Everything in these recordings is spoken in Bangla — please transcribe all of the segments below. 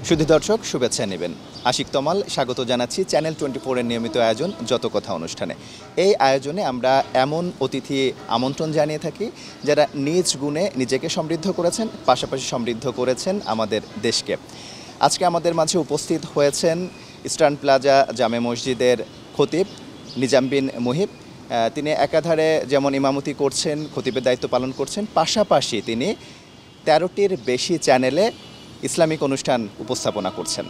সুধী দর্শক, শুভেচ্ছা নেবেন। আশিক তমাল স্বাগত জানাচ্ছি চ্যানেল 24-এর নিয়মিত আয়োজন যত কথা অনুষ্ঠানে। এই আয়োজনে আমরা এমন অতিথি আমন্ত্রণ জানিয়ে থাকি যারা নিজ গুণে নিজেকে সমৃদ্ধ করেছেন, পাশাপাশি সমৃদ্ধ করেছেন আমাদের দেশকে। আজকে আমাদের মাঝে উপস্থিত হয়েছেন ইস্টার্ন প্লাজা জামে মসজিদের খতিব নিজাম বিন মুহিব। তিনি একাধারে যেমন ইমামতি করছেন, খতিবের দায়িত্ব পালন করছেন, পাশাপাশি তিনি 13টির বেশি চ্যানেলে ইসলামিক অনুষ্ঠান উপস্থাপনা করছেন।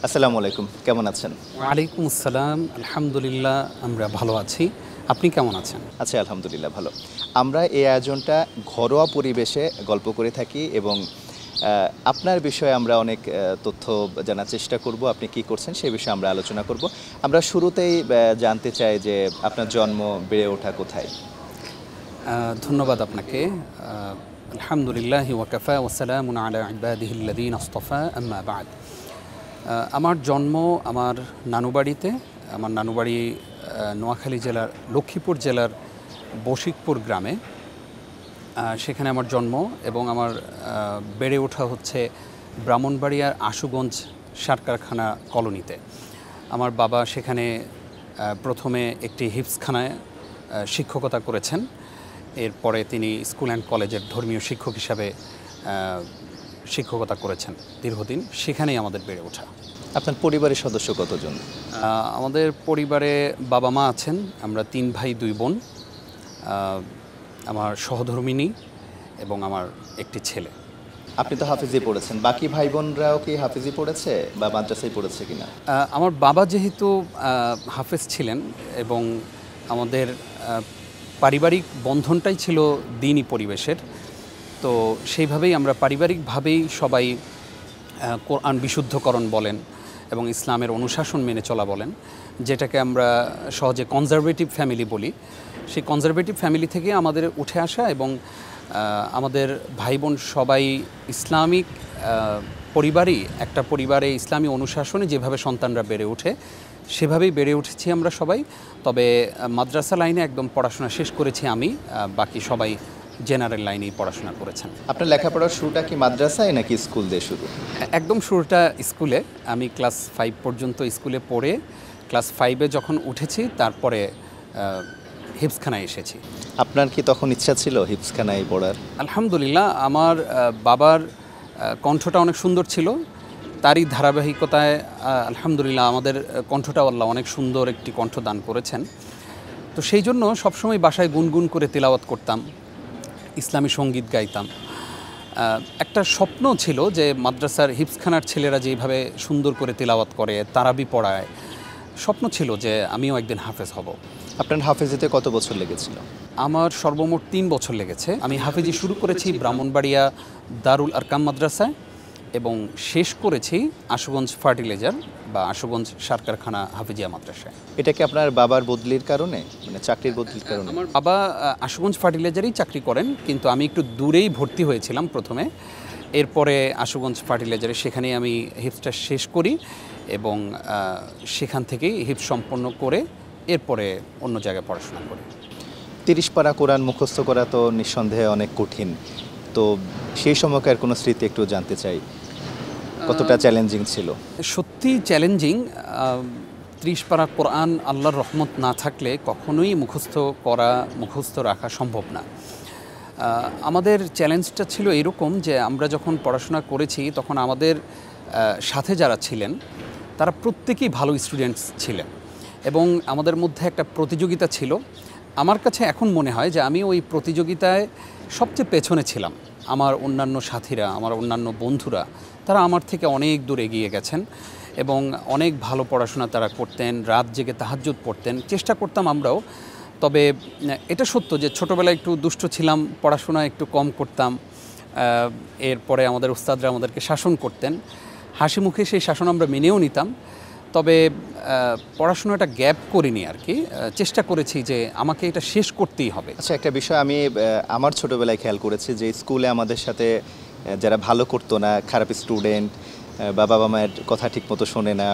আসসালামু আলাইকুম, কেমন আছেন? ওয়ালাইকুম আসসালাম, আলহামদুলিল্লাহ, আমরা ভালো আছি। আপনি কেমন আছেন? আচ্ছা, আলহামদুলিল্লাহ ভালো। আমরা এই আয়োজনটা ঘরোয়া পরিবেশে গল্প করে থাকি এবং আপনার বিষয়ে আমরা অনেক তথ্য জানার চেষ্টা করব। আপনি কি করছেন সেই বিষয়ে আমরা আলোচনা করব। আমরা শুরুতেই জানতে চাই যে আপনার জন্ম, বেড়ে ওঠা কোথায়? ধন্যবাদ আপনাকে। আলহামদুলিল্লাহ ওয়াকাফা ওয়াসালামুন আলা ইবাদিহিল্লাযীনা ইসতাফা, আম্মা বা'দ। আমার জন্ম আমার নানুবাড়িতে। আমার নানুবাড়ি নোয়াখালী জেলার লক্ষ্মীপুর জেলার বশিকপুর গ্রামে। সেখানে আমার জন্ম এবং আমার বেড়ে ওঠা হচ্ছে ব্রাহ্মণবাড়িয়ার আশুগঞ্জ সার কারখানা কলোনিতে। আমার বাবা সেখানে প্রথমে একটি হিফজখানায় শিক্ষকতা করেছেন। এরপরে তিনি স্কুল অ্যান্ড কলেজের ধর্মীয় শিক্ষক হিসাবে শিক্ষকতা করেছেন দীর্ঘদিন। সেখানেই আমাদের বেড়ে ওঠা। আপনার পরিবারের সদস্য কতজন? আমাদের পরিবারে বাবা মা আছেন, আমরা 3 ভাই 2 বোন, আমার সহধর্মিণী এবং আমার একটি ছেলে। আপনি তো হাফিজি পড়েছেন, বাকি ভাই বোনরাও কি হাফিজি পড়েছে বা মাদ্রাসায় পড়েছে কিনা? আমার বাবা যেহেতু হাফেজ ছিলেন এবং আমাদের পারিবারিক বন্ধনটাই ছিল দ্বীনি পরিবেশের, তো সেইভাবেই আমরা পারিবারিকভাবেই সবাই কোরআন বিশুদ্ধকরণ বলেন এবং ইসলামের অনুশাসন মেনে চলা বলেন, যেটাকে আমরা সহজে কনজারভেটিভ ফ্যামিলি বলি। সেই কনজারভেটিভ ফ্যামিলি থেকে আমাদের উঠে আসা এবং আমাদের ভাই বোন সবাই ইসলামিক পরিবারই, একটা পরিবারে ইসলামী অনুশাসনে যেভাবে সন্তানরা বেড়ে ওঠে সেভাবেই বেড়ে উঠেছি আমরা সবাই। তবে মাদ্রাসা লাইনে একদম পড়াশোনা শেষ করেছি আমি, বাকি সবাই জেনারেল লাইনেই পড়াশোনা করেছেন। আপনার লেখাপড়ার শুরুটা কি মাদ্রাসায় নাকি স্কুল দিয়ে শুরু? একদম শুরুটা স্কুলে। আমি ক্লাস 5 পর্যন্ত স্কুলে পড়ে ক্লাস 5-এ যখন উঠেছি তারপরে হিফজখানায় এসেছি। আপনার কি তখন ইচ্ছা ছিল হিফজখানায় পড়ার? আলহামদুলিল্লাহ, আমার বাবার কণ্ঠটা অনেক সুন্দর ছিল। তারই ধারাবাহিকতায় আলহামদুলিল্লাহ আমাদের কণ্ঠটাও আল্লাহ অনেক সুন্দর একটি কণ্ঠ দান করেছেন। তো সেই জন্য সবসময় বাসায় গুনগুন করে তিলাওয়াত করতাম, ইসলামী সঙ্গীত গাইতাম। একটা স্বপ্ন ছিল যে মাদ্রাসার হিফজখানার ছেলেরা যেভাবে সুন্দর করে তিলাওয়াত করে, তারাবি পড়ায়, স্বপ্ন ছিল যে আমিও একদিন হাফেজ হব। আপনার হাফেজিতে কত বছর লেগেছিল? আমার সর্বমোট 3 বছর লেগেছে। আমি হাফেজি শুরু করেছি ব্রাহ্মণবাড়িয়া দারুল আরকাম মাদ্রাসায় এবং শেষ করেছি আশুগঞ্জ ফার্টিলাইজার বা আশুগঞ্জ সার কারখানা হাফেজিয়া মাদ্রাসায়। এটা কি আপনার বাবার বদলির কারণে, মানে চাকরির বদলির কারণে? আমার বাবা আশুগঞ্জ ফার্টিলাইজারেই চাকরি করেন, কিন্তু আমি একটু দূরেই ভর্তি হয়েছিলাম প্রথমে। এরপরে আশুগঞ্জ ফার্টিলাইজারে সেখানেই আমি হিফজটা শেষ করি এবং সেখান থেকেই হিফজ সম্পন্ন করে এরপরে অন্য জায়গায় পড়াশোনা করি। 30 পারা কোরআন মুখস্থ করা তো নিঃসন্দেহে অনেক কঠিন। তো সেই সময়কার কোনো স্মৃতি একটু জানতে চাই, কতটা চ্যালেঞ্জিং ছিল? সত্যি চ্যালেঞ্জিং। 30 পারা কোরআন আল্লাহর রহমত না থাকলে কখনোই মুখস্থ রাখা সম্ভব না। আমাদের চ্যালেঞ্জটা ছিল এরকম যে আমরা যখন পড়াশোনা করেছি তখন আমাদের সাথে যারা ছিলেন তারা প্রত্যেকেই ভালো স্টুডেন্টস ছিলেন এবং আমাদের মধ্যে একটা প্রতিযোগিতা ছিল। আমার কাছে এখন মনে হয় যে আমি ওই প্রতিযোগিতায় সবচেয়ে পেছনে ছিলাম। আমার অন্যান্য সাথীরা, আমার অন্যান্য বন্ধুরা, তারা আমার থেকে অনেক দূর এগিয়ে গেছেন এবং অনেক ভালো পড়াশোনা তারা করতেন, রাত জেগে তাহাজ্জুদ পড়তেন। চেষ্টা করতাম আমরাও। তবে এটা সত্য যে ছোটোবেলায় একটু দুষ্ট ছিলাম, পড়াশোনা একটু কম করতাম। এরপরে আমাদের উস্তাদরা আমাদেরকে শাসন করতেন, হাসি মুখে সেই শাসন আমরা মেনেও নিতাম। তবে পড়াশোনাটা গ্যাপ করিনি আর কি, চেষ্টা করেছি যে আমাকে এটা শেষ করতেই হবে। আচ্ছা, একটা বিষয় আমি আমার ছোটোবেলায় খেয়াল করেছি যে স্কুলে আমাদের সাথে যারা ভালো করতো না, খারাপ স্টুডেন্ট বা বাবা মায়ের কথা ঠিকমতো শোনে না,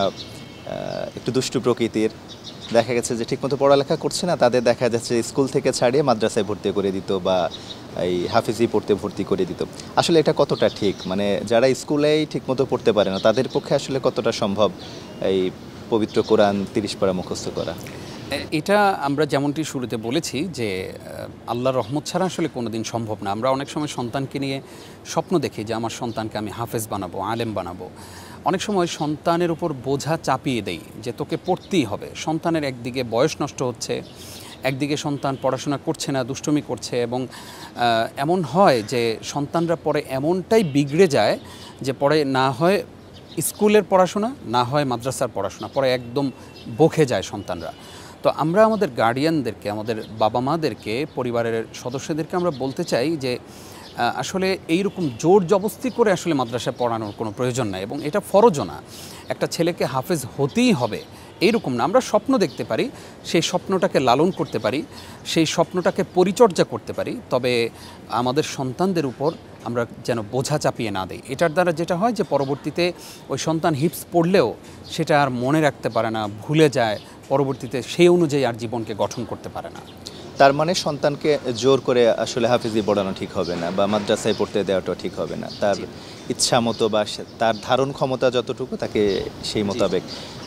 একটু দুষ্টু প্রকৃতির, দেখা গেছে যে ঠিকমতো পড়ালেখা করছে না, তাদের দেখা যাচ্ছে স্কুল থেকে ছাড়িয়ে মাদ্রাসায় ভর্তি করে দিত বা এই হাফিজি পড়তে ভর্তি করে দিত। আসলে এটা কতটা ঠিক, মানে যারা স্কুলেই ঠিকমতো পড়তে পারে না তাদের পক্ষে আসলে কতটা সম্ভব এই পবিত্র কোরআন 30 পারা মুখস্থ করা? এটা আমরা যেমনটি শুরুতে বলেছি যে আল্লাহর রহমত ছাড়া আসলে কোনোদিন সম্ভব না। আমরা অনেক সময় সন্তানকে নিয়ে স্বপ্ন দেখি যে আমার সন্তানকে আমি হাফেজ বানাবো, আলেম বানাবো। অনেক সময় সন্তানের উপর বোঝা চাপিয়ে দেই যে তোকে পড়তেই হবে। সন্তানের একদিকে বয়স নষ্ট হচ্ছে, একদিকে সন্তান পড়াশোনা করছে না, দুষ্টুমি করছে, এবং এমন হয় যে সন্তানরা পরে এমনটাই বিগড়ে যায় যে পরে না হয় স্কুলের পড়াশোনা, না হয় মাদ্রাসার পড়াশোনা, পরে একদম বকে যায় সন্তানরা। তো আমরা আমাদের গার্ডিয়ানদেরকে, আমাদের বাবা মাদেরকে, পরিবারের সদস্যদেরকে আমরা বলতে চাই যে আসলে এইরকম জোর জবস্তি করে আসলে মাদ্রাসায় পড়ানোর কোনো প্রয়োজন নাই, এবং এটা ফরজও না। একটা ছেলেকে হাফেজ হতেই হবে এইরকম না। আমরা স্বপ্ন দেখতে পারি, সেই স্বপ্নটাকে লালন করতে পারি, সেই স্বপ্নটাকে পরিচর্যা করতে পারি, তবে আমাদের সন্তানদের উপর আমরা যেন বোঝা চাপিয়ে না দিই। এটার দ্বারা যেটা হয় যে পরবর্তীতে ওই সন্তান হিপস পড়লেও সেটা আর মনে রাখতে পারে না, ভুলে যায়, পরবর্তীতে সেই অনুযায়ী আর জীবনকে গঠন করতে পারে না। তার মানে সন্তানকে জোর করে আসলে হাফিজি পড়ানো ঠিক হবে না বা মাদ্রাসায় পড়তে দেওয়াটা ঠিক হবে না। তার ইচ্ছা মতো বা তার ধারণ ক্ষমতা যতটুকু তাকে সেই মোতাবেক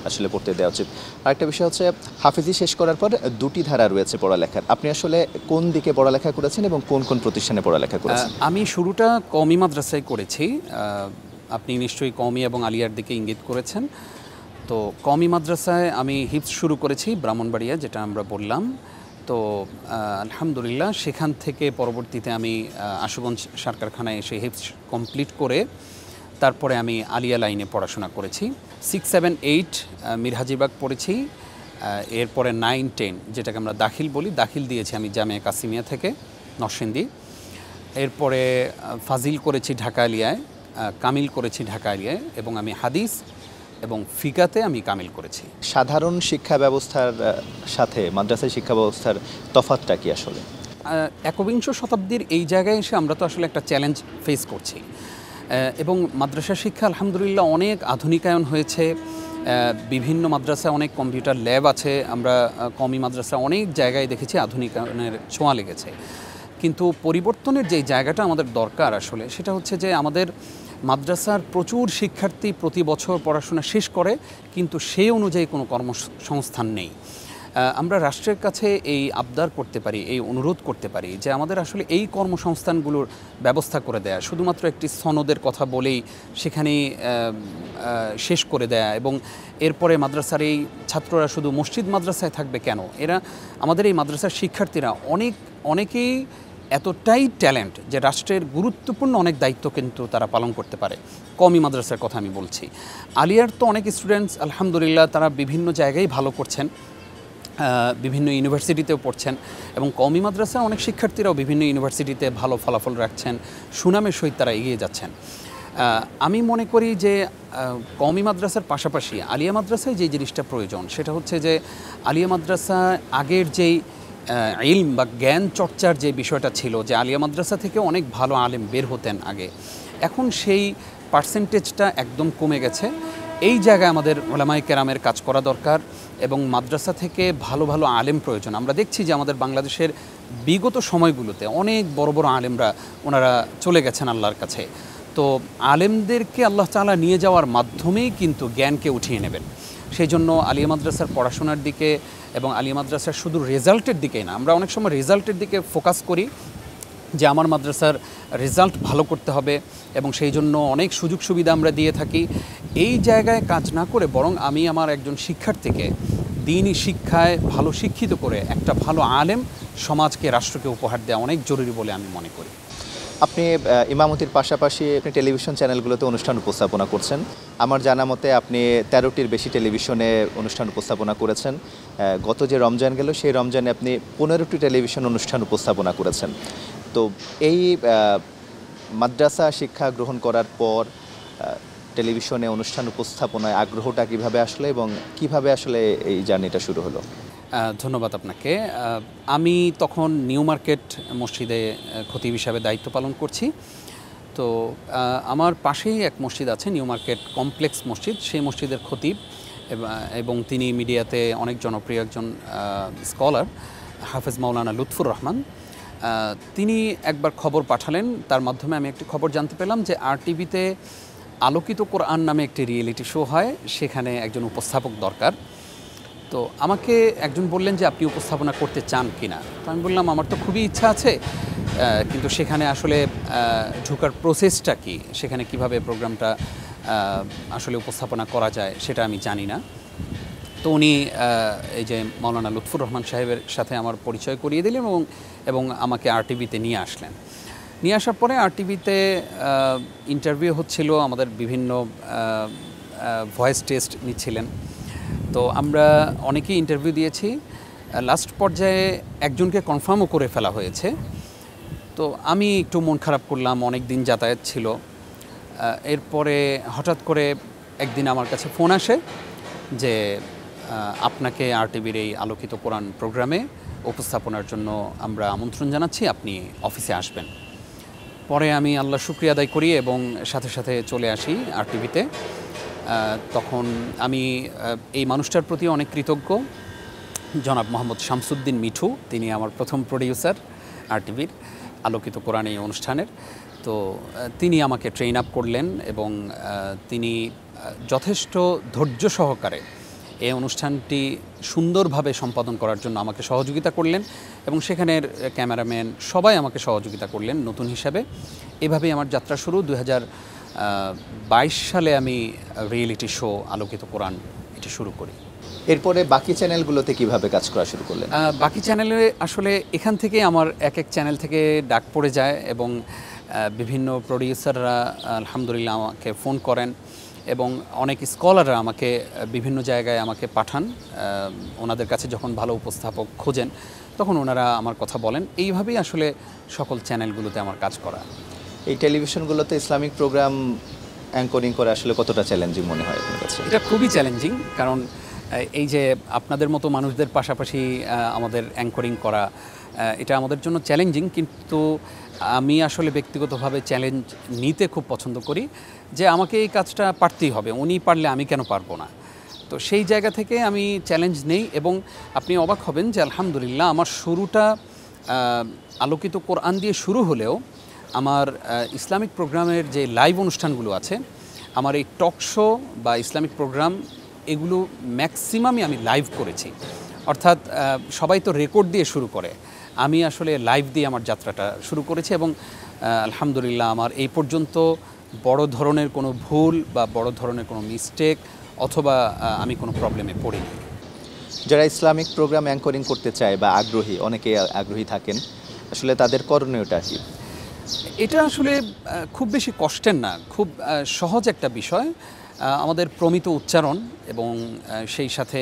আসলে পড়তে দেওয়া উচিত। আরেকটা বিষয় হচ্ছে, হাফিজি শেষ করার পর দুটি ধারা রয়েছে পড়ালেখার। আপনি আসলে কোন দিকে পড়ালেখা করেছেন এবং কোন কোন প্রতিষ্ঠানে পড়ালেখা করেছেন? আমি শুরুটা কওমি মাদ্রাসায় করেছি। আপনি নিশ্চয়ই কওমি এবং আলিয়ার দিকে ইঙ্গিত করেছেন। তো কওমি মাদ্রাসায় আমি হিফজ শুরু করেছি ব্রাহ্মণবাড়িয়া, যেটা আমরা বললাম। তো আলহামদুলিল্লাহ সেখান থেকে পরবর্তীতে আমি আশুগঞ্জ সার কারখানায় এসে হিফজ কমপ্লিট করে তারপরে আমি আলিয়া লাইনে পড়াশোনা করেছি। 6, 7, 8 মিরহাজিবাগ পড়েছি। এরপরে 9, 10 যেটাকে আমরা দাখিল বলি, দাখিল দিয়েছি আমি জামিয়া কাসিমিয়া থেকে নরসিংদী। এরপরে ফাজিল করেছি ঢাকা আলিয়ায়, কামিল করেছি ঢাকা আলিয়ায়, এবং আমি হাদিস এবং ফিকাতে আমি কামিল করেছি। সাধারণ শিক্ষা ব্যবস্থার সাথে মাদ্রাসায় শিক্ষা ব্যবস্থার তফাৎটা কি আসলে? একবিংশ শতাব্দীর এই জায়গায় এসে আমরা তো আসলে একটা চ্যালেঞ্জ ফেস করছি, এবং মাদ্রাসা শিক্ষা আলহামদুলিল্লাহ অনেক আধুনিকায়ন হয়েছে। বিভিন্ন মাদ্রাসায় অনেক কম্পিউটার ল্যাব আছে। আমরা কওমি মাদ্রাসা অনেক জায়গায় দেখেছি আধুনিকায়নের ছোঁয়া লেগেছে। কিন্তু পরিবর্তনের যে জায়গাটা আমাদের দরকার আসলে, সেটা হচ্ছে যে আমাদের মাদ্রাসার প্রচুর শিক্ষার্থী প্রতি বছর পড়াশোনা শেষ করে, কিন্তু সেই অনুযায়ী কোনো কর্মসংস্থান নেই। আমরা রাষ্ট্রের কাছে এই আবদার করতে পারি, এই অনুরোধ করতে পারি যে আমাদের আসলে এই কর্মসংস্থানগুলোর ব্যবস্থা করে দেয়া। শুধুমাত্র একটি সনদের কথা বলেই সেখানেই শেষ করে দেয়া, এবং এরপরে মাদ্রাসার এই ছাত্ররা শুধু মসজিদ মাদ্রাসায় থাকবে কেন? এরা আমাদের এই মাদ্রাসার শিক্ষার্থীরা অনেকেই এতটাই ট্যালেন্ট যে রাষ্ট্রের গুরুত্বপূর্ণ অনেক দায়িত্ব কিন্তু তারা পালন করতে পারে। কওমি মাদ্রাসার কথা আমি বলছি। আলিয়ার তো অনেক স্টুডেন্টস আলহামদুলিল্লাহ তারা বিভিন্ন জায়গায় ভালো করছেন, বিভিন্ন ইউনিভার্সিটিতেও পড়ছেন, এবং কওমি মাদ্রাসার অনেক শিক্ষার্থীরাও বিভিন্ন ইউনিভার্সিটিতে ভালো ফলাফল রাখছেন, সুনামের সহিত তারা এগিয়ে যাচ্ছেন। আমি মনে করি যে কওমি মাদ্রাসার পাশাপাশি আলিয়া মাদ্রাসায় যে জিনিসটা প্রয়োজন সেটা হচ্ছে যে আলিয়া মাদ্রাসা আগের যেই ইলম বা জ্ঞান চর্চার যে বিষয়টা ছিল, যে আলিয়া মাদ্রাসা থেকে অনেক ভালো আলেম বের হতেন আগে, এখন সেই পার্সেন্টেজটা একদম কমে গেছে। এই জায়গায় আমাদের উলামায়ে কেরামের কাজ করা দরকার, এবং মাদ্রাসা থেকে ভালো ভালো আলেম প্রয়োজন। আমরা দেখছি যে আমাদের বাংলাদেশের বিগত সময়গুলোতে অনেক বড় বড় আলেমরা ওনারা চলে গেছেন আল্লাহর কাছে। তো আলেমদেরকে আল্লাহ তাআলা নিয়ে যাওয়ার মাধ্যমেই কিন্তু জ্ঞানকে উঠিয়ে নেবেন। সেই জন্য আলিয়া মাদ্রাসার পড়াশোনার দিকে এবং আলিয়া মাদ্রাসার শুধু রেজাল্টের দিকেই না, আমরা অনেক সময় রেজাল্টের দিকে ফোকাস করি যে আমার মাদ্রাসার রেজাল্ট ভালো করতে হবে, এবং সেই জন্য অনেক সুযোগ সুবিধা আমরা দিয়ে থাকি। এই জায়গায় কাজ না করে বরং আমি আমার একজন শিক্ষার্থীকে দ্বীনি শিক্ষায় ভালো শিক্ষিত করে একটা ভালো আলেম সমাজকে, রাষ্ট্রকে উপহার দেওয়া অনেক জরুরি বলে আমি মনে করি। আপনি ইমামতির পাশাপাশি আপনি টেলিভিশন চ্যানেলগুলোতে অনুষ্ঠান উপস্থাপনা করছেন। আমার জানা মতে আপনি 13টির বেশি টেলিভিশনে অনুষ্ঠান উপস্থাপনা করেছেন। গত যে রমজান গেল সেই রমজানে আপনি 15টি টেলিভিশন অনুষ্ঠান উপস্থাপনা করেছেন। তো এই মাদ্রাসা শিক্ষা গ্রহণ করার পর টেলিভিশনে অনুষ্ঠান উপস্থাপনায় আগ্রহটা কিভাবে আসলে এবং কিভাবে আসলে এই জার্নিটা শুরু হলো? ধন্যবাদ আপনাকে। আমি তখন নিউ মার্কেট মসজিদে খতিব হিসাবে দায়িত্ব পালন করছি। তো আমার পাশেই এক মসজিদ আছে, নিউ মার্কেট কমপ্লেক্স মসজিদ, সেই মসজিদের খতিব, এবং তিনি মিডিয়াতে অনেক জনপ্রিয় একজন স্কলার, হাফেজ মাওলানা লুৎফুর রহমান। তিনি একবার খবর পাঠালেন, তার মাধ্যমে আমি একটি খবর জানতে পেলাম যে RTVতে আলোকিত কোরআন নামে একটি রিয়েলিটি শো হয়, সেখানে একজন উপস্থাপক দরকার। তো আমাকে একজন বললেন যে আপনি উপস্থাপনা করতে চান কি না। তো আমি বললাম আমার তো খুবই ইচ্ছা আছে, কিন্তু সেখানে আসলে ঢোকার প্রসেসটা কি, সেখানে কিভাবে প্রোগ্রামটা আসলে উপস্থাপনা করা যায় সেটা আমি জানি না। তো উনি এই যে মাওলানা লুৎফুর রহমান সাহেবের সাথে আমার পরিচয় করিয়ে দিলেন এবং আমাকে RTVতে নিয়ে আসলেন। নিয়ে আসার পরে RTVতে ইন্টারভিউ হচ্ছিল, আমাদের বিভিন্ন ভয়েস টেস্ট নিচ্ছিলেন। তো আমরা অনেকেই ইন্টারভিউ দিয়েছি, লাস্ট পর্যায়ে একজনকে কনফার্মও করে ফেলা হয়েছে। তো আমি একটু মন খারাপ করলাম, অনেক দিন যাতায়াত ছিল। এরপরে হঠাৎ করে একদিন আমার কাছে ফোন আসে যে আপনাকে RTVর এই আলোকিত কোরআন প্রোগ্রামে উপস্থাপনার জন্য আমরা আমন্ত্রণ জানাচ্ছি, আপনি অফিসে আসবেন। পরে আমি আল্লাহর শুকরিয়া আদায় করি এবং সাথে সাথে চলে আসি RTVতে। তখন আমি এই মানুষটার প্রতি অনেক কৃতজ্ঞ, জনাব মোহাম্মদ শামসুদ্দিন মিঠু। তিনি আমার প্রথম প্রডিউসার RTVর আলোকিত কোরআন এই অনুষ্ঠানের। তো তিনি আমাকে ট্রেন আপ করলেন এবং তিনি যথেষ্ট ধৈর্য সহকারে এই অনুষ্ঠানটি সুন্দরভাবে সম্পাদন করার জন্য আমাকে সহযোগিতা করলেন এবং সেখানের ক্যামেরাম্যান সবাই আমাকে সহযোগিতা করলেন নতুন হিসাবে। এভাবেই আমার যাত্রা শুরু। 2022 সালে আমি রিয়েলিটি শো আলোকিত কোরআন এটি শুরু করি। এরপরে বাকি চ্যানেলগুলোতে কিভাবে কাজ করা শুরু করলেন? বাকি চ্যানেলে আসলে এখান থেকে আমার এক চ্যানেল থেকে ডাক পড়ে যায় এবং বিভিন্ন প্রডিউসাররা আলহামদুলিল্লাহ আমাকে ফোন করেন এবং অনেক স্কলাররা আমাকে বিভিন্ন জায়গায় আমাকে পাঠান। ওনাদের কাছে যখন ভালো উপস্থাপক খোঁজেন তখন ওনারা আমার কথা বলেন। এইভাবেই আসলে সকল চ্যানেলগুলোতে আমার কাজ করা। এই টেলিভিশনগুলোতে ইসলামিক প্রোগ্রাম অ্যাঙ্করিং করে আসলে কতটা চ্যালেঞ্জিং মনে হয় আপনার কাছে? এটা খুবই চ্যালেঞ্জিং, কারণ এই যে আপনাদের মতো মানুষদের পাশাপাশি আমাদের অ্যাঙ্করিং করা, এটা আমাদের জন্য চ্যালেঞ্জিং। কিন্তু আমি আসলে ব্যক্তিগতভাবে চ্যালেঞ্জ নিতে খুব পছন্দ করি যে আমাকে এই কাজটা পারতেই হবে, উনি পারলে আমি কেন পারবো না। তো সেই জায়গা থেকে আমি চ্যালেঞ্জ নেই এবং আপনি অবাক হবেন যে আলহামদুলিল্লাহ আমার শুরুটা আলোকিত কোরআন দিয়ে শুরু হলেও আমার ইসলামিক প্রোগ্রামের যে লাইভ অনুষ্ঠানগুলো আছে, আমার এই টক শো বা ইসলামিক প্রোগ্রাম এগুলো ম্যাক্সিমামই আমি লাইভ করেছি। অর্থাৎ সবাই তো রেকর্ড দিয়ে শুরু করে, আমি আসলে লাইভ দিয়ে আমার যাত্রাটা শুরু করেছি এবং আলহামদুলিল্লাহ আমার এই পর্যন্ত বড় ধরনের কোনো ভুল বা বড় ধরনের কোনো মিস্টেক অথবা আমি কোনো প্রবলেমে পড়িনি। যারা ইসলামিক প্রোগ্রাম অ্যাঙ্করিং করতে চায় বা আগ্রহী, অনেকে আগ্রহী থাকেন, আসলে তাদের করণীয়টা কি? এটা আসলে খুব বেশি কষ্টের না, খুব সহজ একটা বিষয়। আমাদের প্রমিত উচ্চারণ এবং সেই সাথে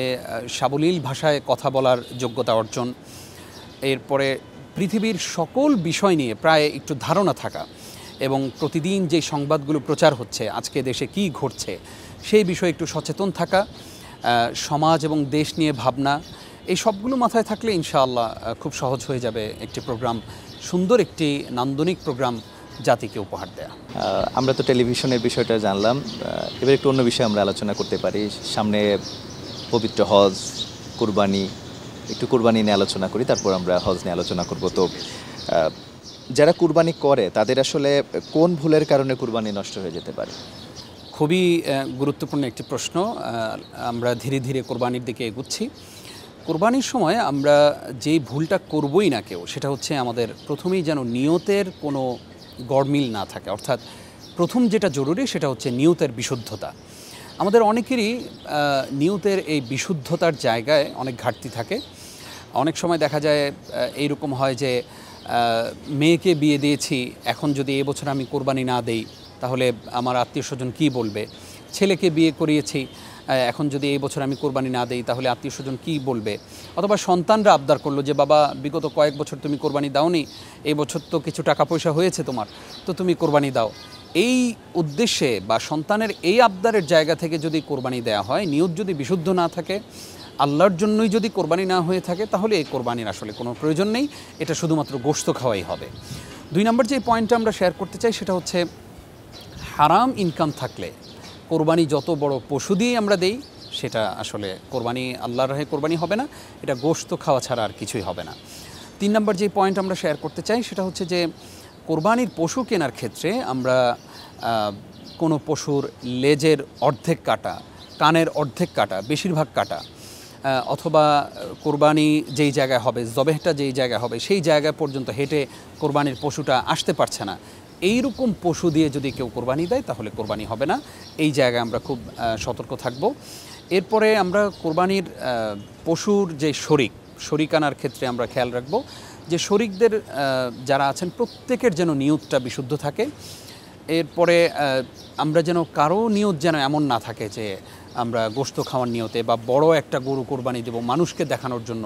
সাবলীল ভাষায় কথা বলার যোগ্যতা অর্জন, এরপরে পৃথিবীর সকল বিষয় নিয়ে প্রায় একটু ধারণা থাকা এবং প্রতিদিন যে সংবাদগুলো প্রচার হচ্ছে, আজকে দেশে কি ঘটছে সেই বিষয়ে একটু সচেতন থাকা, সমাজ এবং দেশ নিয়ে ভাবনা, এই সবগুলো মাথায় থাকলে ইনশাআল্লাহ খুব সহজ হয়ে যাবে একটি প্রোগ্রাম, সুন্দর একটি নান্দনিক প্রোগ্রাম জাতিকে উপহার দেয়া। আমরা তো টেলিভিশনের বিষয়টা জানলাম, এবার একটু অন্য বিষয়ে আমরা আলোচনা করতে পারি। সামনে পবিত্র হজ, কুরবানি, একটু কুরবানি নিয়ে আলোচনা করি, তারপর আমরা হজ নিয়ে আলোচনা করব। তো যারা কুরবানি করে তাদের আসলে কোন ভুলের কারণে কুরবানি নষ্ট হয়ে যেতে পারে? খুবই গুরুত্বপূর্ণ একটি প্রশ্ন। আমরা ধীরে ধীরে কোরবানির দিকে এগুচ্ছি। কোরবানির সময় আমরা যেই ভুলটা করবই না কেউ, সেটা হচ্ছে আমাদের প্রথমেই যেন নিয়তের কোনো গড়মিল না থাকে। অর্থাৎ প্রথম যেটা জরুরি সেটা হচ্ছে নিয়তের বিশুদ্ধতা। আমাদের অনেকেরই নিয়তের এই বিশুদ্ধতার জায়গায় অনেক ঘাটতি থাকে। অনেক সময় দেখা যায় এইরকম হয় যে মেয়েকে বিয়ে দিয়েছি, এখন যদি এবছর আমি কোরবানি না দেই তাহলে আমার আত্মীয় স্বজন কী বলবে। ছেলেকে বিয়ে করিয়েছি, এখন যদি এই বছর আমি কোরবানি না দেই তাহলে আত্মীয় স্বজন কী বলবে। অথবা সন্তানরা আবদার করলো যে বাবা বিগত কয়েক বছর তুমি কোরবানি দাওনি, এই বছর তো কিছু টাকা পয়সা হয়েছে তোমার, তো তুমি কোরবানি দাও। এই উদ্দেশ্যে বা সন্তানের এই আবদারের জায়গা থেকে যদি কোরবানি দেয়া হয়, নিয়ত যদি বিশুদ্ধ না থাকে, আল্লাহর জন্যই যদি কোরবানি না হয়ে থাকে, তাহলে এই কোরবানির আসলে কোনো প্রয়োজন নেই, এটা শুধুমাত্র গোশত খাওয়াই হবে। 2 নম্বর যে পয়েন্টটা আমরা শেয়ার করতে চাই সেটা হচ্ছে হারাম ইনকাম থাকলে কোরবানি যত বড় পশু দিয়ে আমরা দেই সেটা আসলে কোরবানি, আল্লাহর রাহে কোরবানি হবে না, এটা গোশত খাওয়া ছাড়া আর কিছুই হবে না। 3 নম্বর যে পয়েন্ট আমরা শেয়ার করতে চাই সেটা হচ্ছে যে কোরবানির পশু কেনার ক্ষেত্রে আমরা কোনো পশুর লেজের অর্ধেক কাটা, কানের অর্ধেক কাটা, বেশিরভাগ কাটা, অথবা কোরবানি যেই জায়গায় হবে, জবেহটা যেই জায়গায় হবে সেই জায়গা পর্যন্ত হেঁটে কোরবানির পশুটা আসতে পারছে না, এইরকম পশু দিয়ে যদি কেউ কোরবানি দেয় তাহলে কোরবানি হবে না। এই জায়গায় আমরা খুব সতর্ক থাকব। এরপরে আমরা কোরবানির পশুর যে শরিক আনার ক্ষেত্রে আমরা খেয়াল রাখব যে শরিকদের যারা আছেন প্রত্যেকের যেন নিয়তটা বিশুদ্ধ থাকে। এরপরে আমরা যেন কারো নিয়ত যেন এমন না থাকে যে আমরা গোশত খাওয়ার নিয়তে বা বড় একটা গরু কোরবানি দেব মানুষকে দেখানোর জন্য।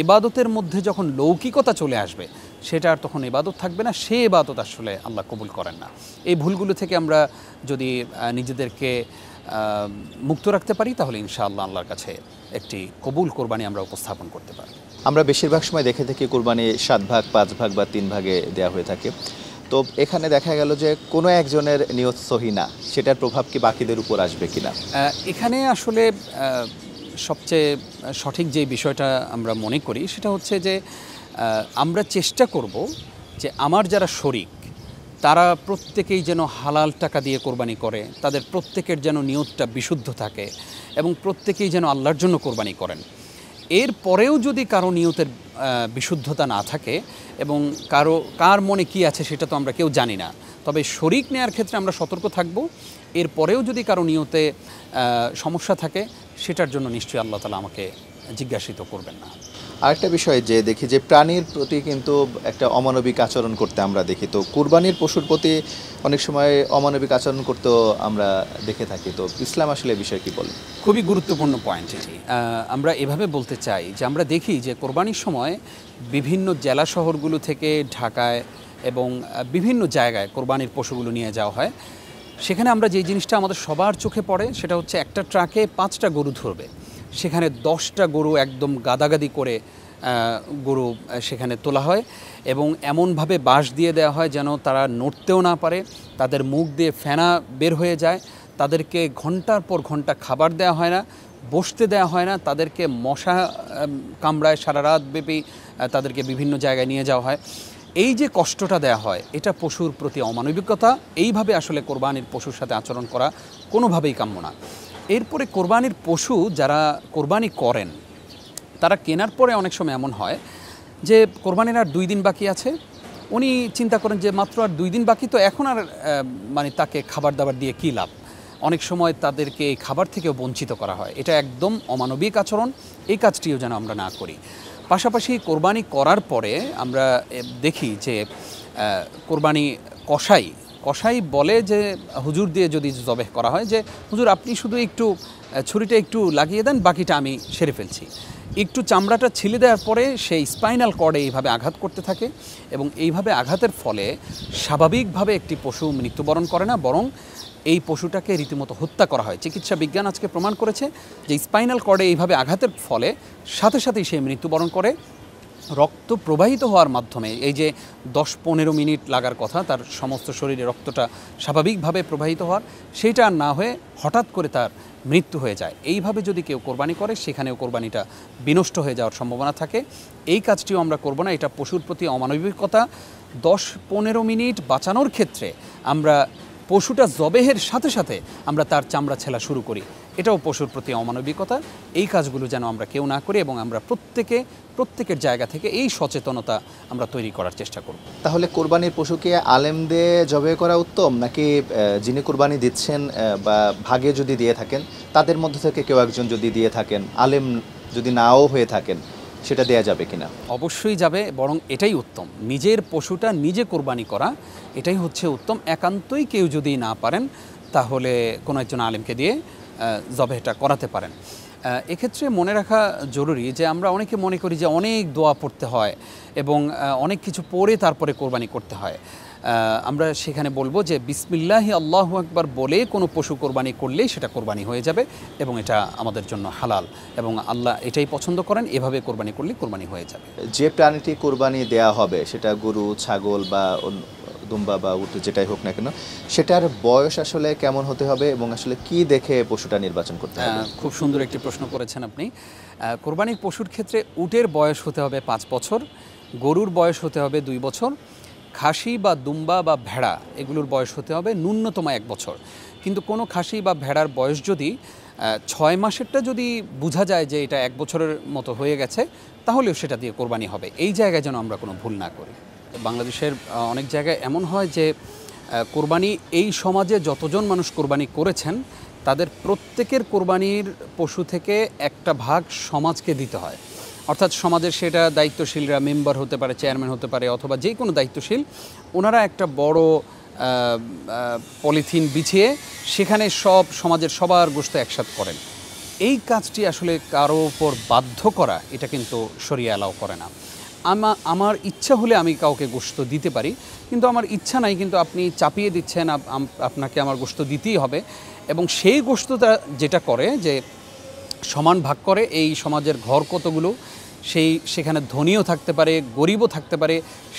ইবাদতের মধ্যে যখন লৌকিকতা চলে আসবে সেটা আর তখন ইবাদত থাকবে না, সে ইবাদত আসলে আল্লাহ কবুল করেন না। এই ভুলগুলো থেকে আমরা যদি নিজেদেরকে মুক্ত রাখতে পারি তাহলে ইনশাআল্লাহ আল্লাহর কাছে একটি কবুল কোরবানি আমরা উপস্থাপন করতে পারি। আমরা বেশিরভাগ সময় দেখে থাকি কোরবানি 7 ভাগ, 5 ভাগ বা 3 ভাগে দেওয়া হয়ে থাকে। তো এখানে দেখা গেল যে কোনো একজনের নিয়ত সহি না, সেটার প্রভাব কি বাকিদের উপর আসবে কিনা? এখানে আসলে সবচেয়ে সঠিক যে বিষয়টা আমরা মনে করি সেটা হচ্ছে যে আমরা চেষ্টা করব যে আমার যারা শরিক তারা প্রত্যেকেই যেন হালাল টাকা দিয়ে কোরবানি করে, তাদের প্রত্যেকের যেন নিয়তটা বিশুদ্ধ থাকে এবং প্রত্যেকেই যেন আল্লাহর জন্য কোরবানি করেন। এর পরেও যদি কারো নিয়তের বিশুদ্ধতা না থাকে এবং কার মনে কি আছে সেটা তো আমরা কেউ জানি না, তবে শরিক নেয়ার ক্ষেত্রে আমরা সতর্ক থাকব। এর পরেও যদি কারো নিয়তে সমস্যা থাকে সেটার জন্য নিশ্চয়ই আল্লাহ তাআলা আমাকে জিজ্ঞাসিত করবেন না। আরেকটা বিষয় যে দেখি যে প্রাণীর প্রতি কিন্তু একটা অমানবিক আচরণ করতে আমরা দেখি, তো কুরবানির পশুর প্রতি অনেক সময় অমানবিক আচরণ করতেও আমরা দেখে থাকি। তো ইসলাম আসলে এই বিষয়ে কী বলে? খুবই গুরুত্বপূর্ণ পয়েন্ট এটি। আমরা এভাবে বলতে চাই যে আমরা দেখি যে কোরবানির সময় বিভিন্ন জেলা শহরগুলো থেকে ঢাকায় এবং বিভিন্ন জায়গায় কোরবানির পশুগুলো নিয়ে যাওয়া হয়। সেখানে আমরা যে জিনিসটা আমাদের সবার চোখে পড়ে সেটা হচ্ছে একটা ট্রাকে 5টা গরু ধরবে, সেখানে 10টা গরু একদম গাদাগাদি করে গরু সেখানে তোলা হয় এবং এমনভাবে বাঁশ দিয়ে দেওয়া হয় যেন তারা নড়তেও না পারে, তাদের মুখ দিয়ে ফেনা বের হয়ে যায়, তাদেরকে ঘন্টার পর ঘন্টা খাবার দেওয়া হয় না, বসতে দেওয়া হয় না, তাদেরকে মশা কামড়ায় সারা রাত ব্যাপী তাদেরকে বিভিন্ন জায়গায় নিয়ে যাওয়া হয়। এই যে কষ্টটা দেওয়া হয় এটা পশুর প্রতি অমানবিকতা। এইভাবে আসলে কোরবানির পশুর সাথে আচরণ করা কোনোভাবেই কাম্য না। এরপরে কোরবানির পশু যারা কোরবানি করেন তারা কেনার পরে অনেক সময় এমন হয় যে কোরবানির আর 2 দিন বাকি আছে, উনি চিন্তা করেন যে মাত্র আর 2 দিন বাকি, তো এখন আর মানে তাকে খাবার দাবার দিয়ে কী লাভ। অনেক সময় তাদেরকে এই খাবার থেকেও বঞ্চিত করা হয়, এটা একদম অমানবিক আচরণ। এই কাজটিও যেন আমরা না করি। পাশাপাশি কোরবানি করার পরে আমরা দেখি যে কোরবানি কসাই বলে যে হুজুর দিয়ে যদি জবেহ করা হয় যে হুজুর আপনি শুধু একটু ছুরিটা একটু লাগিয়ে দেন, বাকিটা আমি সেরে ফেলছি। একটু চামড়াটা ছিলে দেওয়ার পরে সেই স্পাইনাল কর্ডে এইভাবে আঘাত করতে থাকে এবং এইভাবে আঘাতের ফলে স্বাভাবিকভাবে একটি পশু মৃত্যুবরণ করে না, বরং এই পশুটাকে রীতিমতো হত্যা করা হয়। চিকিৎসা বিজ্ঞান আজকে প্রমাণ করেছে যে স্পাইনাল কর্ডে এইভাবে আঘাতের ফলে সাথে সাথেই সে মৃত্যুবরণ করে। রক্ত প্রবাহিত হওয়ার মাধ্যমে, এই যে 10-15 মিনিট লাগার কথা তার সমস্ত শরীরে রক্তটা স্বাভাবিকভাবে প্রবাহিত হওয়ার, সেইটা আর না হয়ে হঠাৎ করে তার মৃত্যু হয়ে যায়। এইভাবে যদি কেউ কোরবানি করে সেখানেও কোরবানিটা বিনষ্ট হয়ে যাওয়ার সম্ভাবনা থাকে। এই কাজটিও আমরা করব না, এটা পশুর প্রতি অমানবিকতা। 10-15 মিনিট বাঁচানোর ক্ষেত্রে আমরা পশুটা জবেহের সাথে সাথে আমরা তার চামড়া ছেলা শুরু করি, এটাও পশুর প্রতি অমানবিকতা। এই কাজগুলো যেন আমরা কেউ না করি এবং আমরা প্রত্যেকের জায়গা থেকে এই সচেতনতা আমরা তৈরি করার চেষ্টা করব। তাহলে কোরবানির পশুকে আলেম দিয়ে জবে করা উত্তম, নাকি যিনি কোরবানি দিচ্ছেন বা ভাগে যদি দিয়ে থাকেন তাদের মধ্যে থেকে কেউ একজন যদি দিয়ে থাকেন, আলেম যদি নাও হয়ে থাকেন, সেটা দেয়া যাবে কিনা? অবশ্যই যাবে, বরং এটাই উত্তম। নিজের পশুটা নিজে কোরবানি করা এটাই হচ্ছে উত্তম। একান্তই কেউ যদি না পারেন তাহলে কোনো একজন আলেমকে দিয়ে জবেহটা করাতে পারেন। এক্ষেত্রে মনে রাখা জরুরি যে আমরা অনেকে মনে করি যে অনেক দোয়া পড়তে হয় এবং অনেক কিছু পড়ে তারপরে কোরবানি করতে হয়। আমরা সেখানে বলবো যে বিসমিল্লাহি আল্লাহু আকবার বলে কোনো পশু কোরবানি করলেই সেটা কোরবানি হয়ে যাবে এবং এটা আমাদের জন্য হালাল এবং আল্লাহ এটাই পছন্দ করেন। এভাবে কোরবানি করলে কোরবানি হয়ে যাবে। যে প্রাণীটি কোরবানি দেয়া হবে সেটা গরু, ছাগল বা দুম্বা বা উট যেটাই হোক না কেন, সেটার বয়স আসলে কেমন হতে হবে এবং আসলে কি দেখে পশুটা নির্বাচন করতে হবে? খুব সুন্দর একটি প্রশ্ন করেছেন আপনি। কোরবানির পশুর ক্ষেত্রে উটের বয়স হতে হবে 5 বছর, গরুর বয়স হতে হবে 2 বছর, খাসি বা দুম্বা বা ভেড়া এগুলোর বয়স হতে হবে ন্যূনতম 1 বছর। কিন্তু কোনো খাসি বা ভেড়ার বয়স যদি 6 মাসেরটা যদি বোঝা যায় যে এটা 1 বছরের মতো হয়ে গেছে, তাহলেও সেটা দিয়ে কোরবানি হবে। এই জায়গায় যেন আমরা কোনো ভুল না করি। বাংলাদেশের অনেক জায়গায় এমন হয় যে কোরবানি এই সমাজে যতজন মানুষ কোরবানি করেছেন তাদের প্রত্যেকের কোরবানির পশু থেকে একটা ভাগ সমাজকে দিতে হয়। অর্থাৎ সমাজের সেটা দায়িত্বশীলরা মেম্বার হতে পারে, চেয়ারম্যান হতে পারে, অথবা যে কোনো দায়িত্বশীল, ওনারা একটা বড় পলিথিন বিছিয়ে সেখানে সব সমাজের সবার গোশত একসাথে করেন। এই কাজটি আসলে কারো উপর বাধ্য করা এটা কিন্তু শরিয়া অ্যালাউ করে না। আমার ইচ্ছা হলে আমি কাউকে গোশত দিতে পারি, কিন্তু আমার ইচ্ছা নাই, কিন্তু আপনি চাপিয়ে দিচ্ছেন আপনাকে আমার গোশত দিতেই হবে। এবং সেই গোশতটা যেটা করে যে সমান ভাগ করে এই সমাজের ঘর কতগুলো, সেখানে ধনীও থাকতে পারে, গরিবও থাকতে পারে,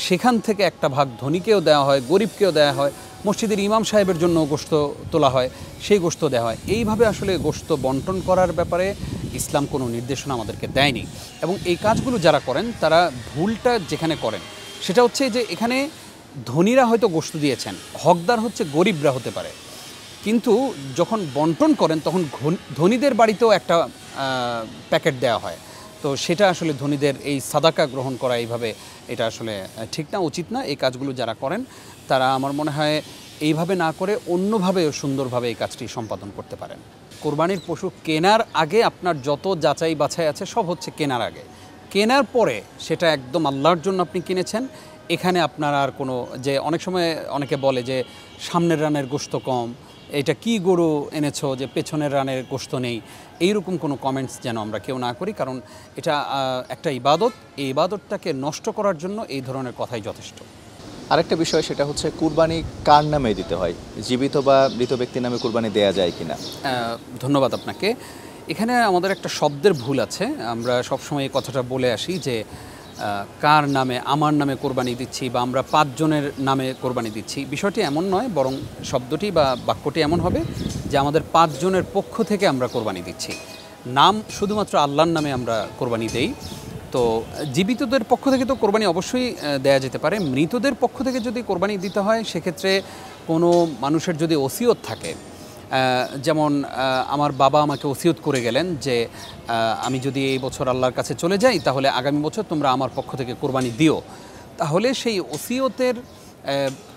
সেখান থেকে একটা ভাগ ধনীকেও দেওয়া হয়, গরিবকেও দেওয়া হয়, মসজিদের ইমাম সাহেবের জন্য গোশত তোলা হয়, সেই গোশত দেওয়া হয়। এইভাবে আসলে গোশত বন্টন করার ব্যাপারে ইসলাম কোনো নির্দেশনা আমাদেরকে দেয়নি। এবং এই কাজগুলো যারা করেন তারা ভুলটা যেখানে করেন সেটা হচ্ছে যে এখানে ধনীরা হয়তো গোশত দিয়েছেন, হকদার হচ্ছে গরিবরা হতে পারে, কিন্তু যখন বন্টন করেন তখন ধনীদের বাড়িতেও একটা প্যাকেট দেওয়া হয়। তো সেটা আসলে ধনীদের এই সাদাকা গ্রহণ করা এইভাবে এটা আসলে ঠিক না, উচিত না। এই কাজগুলো যারা করেন তারা আমার মনে হয় এইভাবে না করে অন্যভাবেও সুন্দরভাবে এই কাজটি সম্পাদন করতে পারেন। কোরবানির পশু কেনার আগে আপনার যত যাচাই বাছাই আছে সব হচ্ছে কেনার আগে। কেনার পরে সেটা একদম আল্লাহর জন্য আপনি কিনেছেন, এখানে আপনার আর কোনো, যে অনেক সময় অনেকে বলে যে সামনের রানের গোশত কম, এটা কি গরু এনেছো যে পেছনের রানের গোশত নেই, এইরকম কোনো কমেন্টস যেন আমরা কেউ না করি, কারণ এটা একটা ইবাদত। এই ইবাদতটাকে নষ্ট করার জন্য এই ধরনের কথাই যথেষ্ট। আরেকটা বিষয় সেটা হচ্ছে কুরবানি কার নামে দিতে হয়, জীবিত বা মৃত ব্যক্তির নামে কুরবানি দেয়া যায় কিনা? ধন্যবাদ আপনাকে। এখানে আমাদের একটা শব্দের ভুল আছে। আমরা সবসময় এই কথাটা বলে আসি যে কার নামে, আমার নামে কোরবানি দিচ্ছি বা আমরা 5 জনের নামে কোরবানি দিচ্ছি। বিষয়টি এমন নয়, বরং শব্দটি বা বাক্যটি এমন হবে যে আমাদের 5 জনের পক্ষ থেকে আমরা কোরবানি দিচ্ছি। নাম শুধুমাত্র আল্লাহর নামে আমরা কোরবানি দেই। তো জীবিতদের পক্ষ থেকে তো কোরবানি অবশ্যই দেয়া যেতে পারে। মৃতদের পক্ষ থেকে যদি কোরবানি দিতে হয় সেক্ষেত্রে কোনো মানুষের যদি ওসিয়ত থাকে, যেমন আমার বাবা আমাকে ওসিয়ত করে গেলেন যে আমি যদি এই বছর আল্লাহর কাছে চলে যাই তাহলে আগামী বছর তোমরা আমার পক্ষ থেকে কোরবানি দিও, তাহলে সেই ওসিয়তের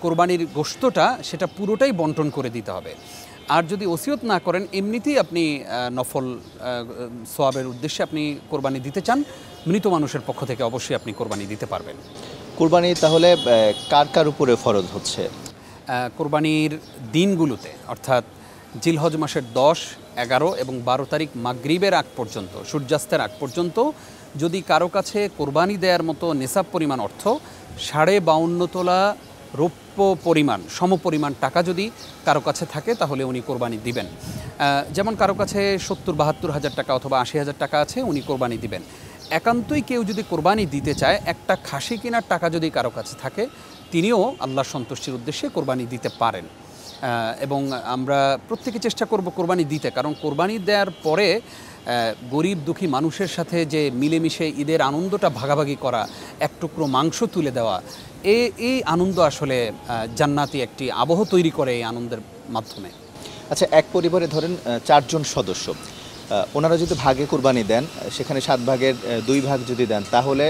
কোরবানির গোশতটা সেটা পুরোটাই বন্টন করে দিতে হবে। আর যদি ওসিয়ত না করেন, এমনিতেই আপনি নফল সোয়াবের উদ্দেশ্যে আপনি কোরবানি দিতে চান, মৃত মানুষের পক্ষ থেকে অবশ্যই আপনি কোরবানি দিতে পারবেন। কুরবানি তাহলে কার কার উপরে ফরজ হচ্ছে? কোরবানির দিনগুলোতে, অর্থাৎ জিলহজ মাসের 10, 11 এবং 12 তারিখ মাগরিবের আগ পর্যন্ত, সূর্যাস্তের আগ পর্যন্ত যদি কারো কাছে কোরবানি দেওয়ার মতো নেশাব পরিমাণ অর্থ 52.5 তোলা রৌপ্য পরিমাণ, সমপরিমাণ টাকা যদি কারো কাছে থাকে তাহলে উনি কোরবানি দিবেন। যেমন কারো কাছে 70-72 হাজার টাকা অথবা 80 হাজার টাকা আছে, উনি কোরবানি দিবেন। একান্তই কেউ যদি কোরবানি দিতে চায়, একটা খাসি কেনার টাকা যদি কারো কাছে থাকে, তিনিও আল্লাহর সন্তুষ্টির উদ্দেশ্যে কোরবানি দিতে পারেন। এবং আমরা প্রত্যেকে চেষ্টা করব কোরবানি দিতে, কারণ কোরবানি দেওয়ার পরে গরিব দুঃখী মানুষের সাথে যে মিলেমিশে ঈদের আনন্দটা ভাগাভাগি করা, এক টুকরো মাংস তুলে দেওয়া, এই আনন্দ আসলে জান্নাতি একটি আবহ তৈরি করে এই আনন্দের মাধ্যমে। আচ্ছা, এক পরিবারে ধরেন 4 জন সদস্য, ওনারা যদি ভাগে কোরবানি দেন, সেখানে 7 ভাগের 2 ভাগ যদি দেন, তাহলে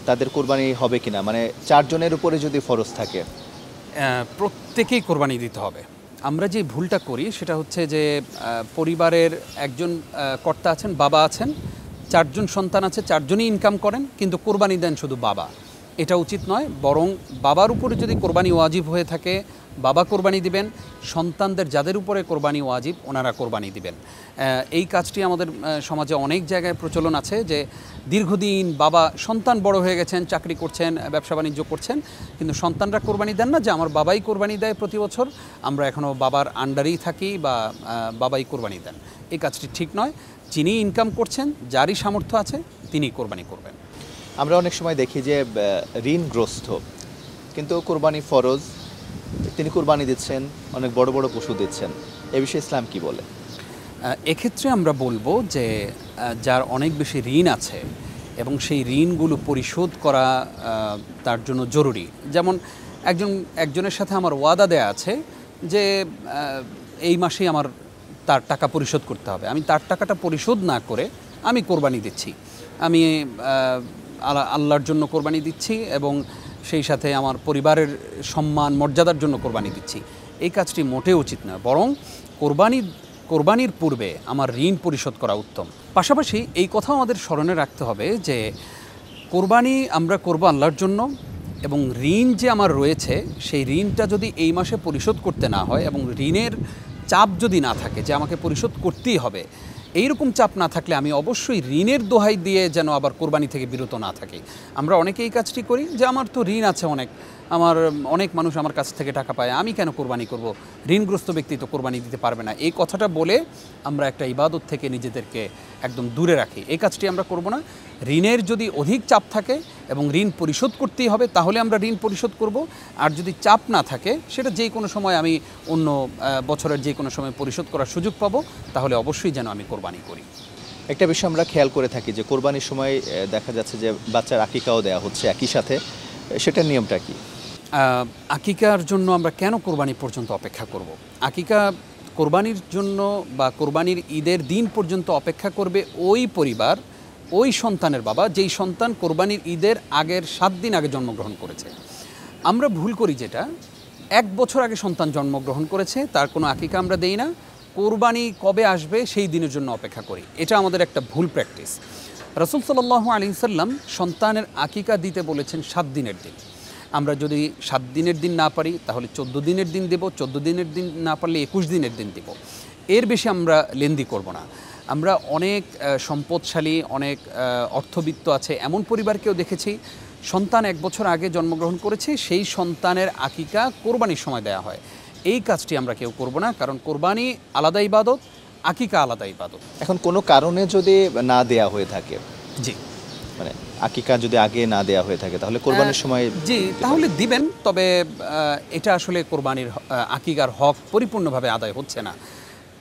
তাদের কোরবানি হবে কিনা? মানে 4 জনের উপরে যদি ফরজ থাকে, প্রত্যেকেই কোরবানি দিতে হবে। আমরা যে ভুলটা করি সেটা হচ্ছে যে পরিবারের একজন কর্তা আছেন, বাবা আছেন, 4 জন সন্তান আছে, 4 জনই ইনকাম করেন, কিন্তু কোরবানি দেন শুধু বাবা। এটা উচিত নয়, বরং বাবার উপরে যদি কোরবানি ওয়াজিব হয়ে থাকে বাবা কোরবানি দিবেন, সন্তানদের যাদের উপরে কোরবানি ওয়াজিব ওনারা কোরবানি দিবেন। এই কাজটি আমাদের সমাজে অনেক জায়গায় প্রচলন আছে যে দীর্ঘদিন বাবা, সন্তান বড় হয়ে গেছেন, চাকরি করছেন, ব্যবসা বাণিজ্য করছেন, কিন্তু সন্তানরা কোরবানি দেন না, যে আমার বাবাই কোরবানি দেয় প্রতি বছর, আমরা এখনও বাবার আন্ডারেই থাকি বা বাবাই কোরবানি দেন। এই কাজটি ঠিক নয়। যিনি ইনকাম করছেন, যারই সামর্থ্য আছে, তিনি কোরবানি করবেন। আমরা অনেক সময় দেখি যে ঋণগ্রস্ত কিন্তু কোরবানি ফরজ, তিনি কোরবানি দিচ্ছেন, অনেক বড় বড় পশু দিচ্ছেন, এ বিষয়ে ইসলাম কি বলে? এক্ষেত্রে আমরা বলবো যে যার অনেক বেশি ঋণ আছে এবং সেই ঋণগুলো পরিশোধ করা তার জন্য জরুরি। যেমন একজনের সাথে আমার ওয়াদা দেয়া আছে যে এই মাসেই আমার তার টাকা পরিশোধ করতে হবে, আমি তার টাকাটা পরিশোধ না করে আমি কোরবানি দিচ্ছি, আমি আল্লাহর জন্য কোরবানি দিচ্ছি এবং সেই সাথে আমার পরিবারের সম্মান মর্যাদার জন্য কোরবানি দিচ্ছি, এই কাজটি মোটেও উচিত নয়। বরং কোরবানির পূর্বে আমার ঋণ পরিশোধ করা উত্তম। পাশাপাশি এই কথাও আমাদের স্মরণে রাখতে হবে যে কোরবানি আমরা করব আল্লাহর জন্য, এবং ঋণ যে আমার রয়েছে সেই ঋণটা যদি এই মাসে পরিশোধ করতে না হয় এবং ঋণের চাপ যদি না থাকে যে আমাকে পরিশোধ করতেই হবে, এইরকম চাপ না থাকলে আমি অবশ্যই ঋণের দোহাই দিয়ে যেন আবার কোরবানি থেকে বিরত না থাকি। আমরা অনেকে এই কাজটি করি যে আমার তো ঋণ আছে অনেক মানুষ আমার কাছ থেকে টাকা পায়, আমি কেন কোরবানি করব, ঋণগ্রস্ত ব্যক্তি তো কোরবানি দিতে পারবে না, এই কথাটা বলে আমরা একটা ইবাদত থেকে নিজেদেরকে একদম দূরে রাখি। এই কাজটি আমরা করব না। ঋণের যদি অধিক চাপ থাকে এবং ঋণ পরিশোধ করতেই হবে তাহলে আমরা ঋণ পরিশোধ করব, আর যদি চাপ না থাকে সেটা যে কোনো সময় আমি অন্য বছরের যে কোনো সময় পরিশোধ করার সুযোগ পাবো, তাহলে অবশ্যই যেন আমি কোরবানি করি। একটা বিষয় আমরা খেয়াল করে থাকি যে কোরবানির সময় দেখা যাচ্ছে যে বাচ্চার আকিকাও দেওয়া হচ্ছে একই সাথে, সেটার নিয়মটা কি? আকিকার জন্য আমরা কেন কোরবানি পর্যন্ত অপেক্ষা করব? আকিকা কোরবানির জন্য বা কোরবানির ঈদের দিন পর্যন্ত অপেক্ষা করবে ওই পরিবার, ওই সন্তানের বাবা যেই সন্তান কোরবানির ঈদের আগের 7 দিন আগে জন্মগ্রহণ করেছে। আমরা ভুল করি যেটা, 1 বছর আগে সন্তান জন্মগ্রহণ করেছে তার কোনো আকিকা আমরা দেই না, কোরবানি কবে আসবে সেই দিনের জন্য অপেক্ষা করি। এটা আমাদের একটা ভুল প্র্যাকটিস। রাসূল সাল্লাল্লাহু আলাইহি সাল্লাম সন্তানের আকিকা দিতে বলেছেন 7 দিনের দিন। আমরা যদি 7 দিনের দিন না পারি তাহলে 14 দিনের দিন দেব, 14 দিনের দিন না পারলে 21 দিনের দিন দেব, এর বেশি আমরা লেন্দি করব না। আমরা অনেক সম্পদশালী, অনেক অর্থবিত্ত আছে এমন পরিবারকেও দেখেছি সন্তান 1 বছর আগে জন্মগ্রহণ করেছে, সেই সন্তানের আকিকা কোরবানির সময় দেয়া হয়। এই কাজটি আমরা কেউ করব না, কারণ কোরবানি আলাদা ইবাদত, আকিকা আলাদা ইবাদত। এখন কোনো কারণে যদি না দেয়া হয়ে থাকে, জি, মানে আকিকা যদি আগে না দেয়া হয়ে থাকে তাহলে কোরবানির সময় জি তাহলে দিবেন, তবে এটা আসলে কোরবানির আকিকার হক পরিপূর্ণভাবে আদায় হচ্ছে না।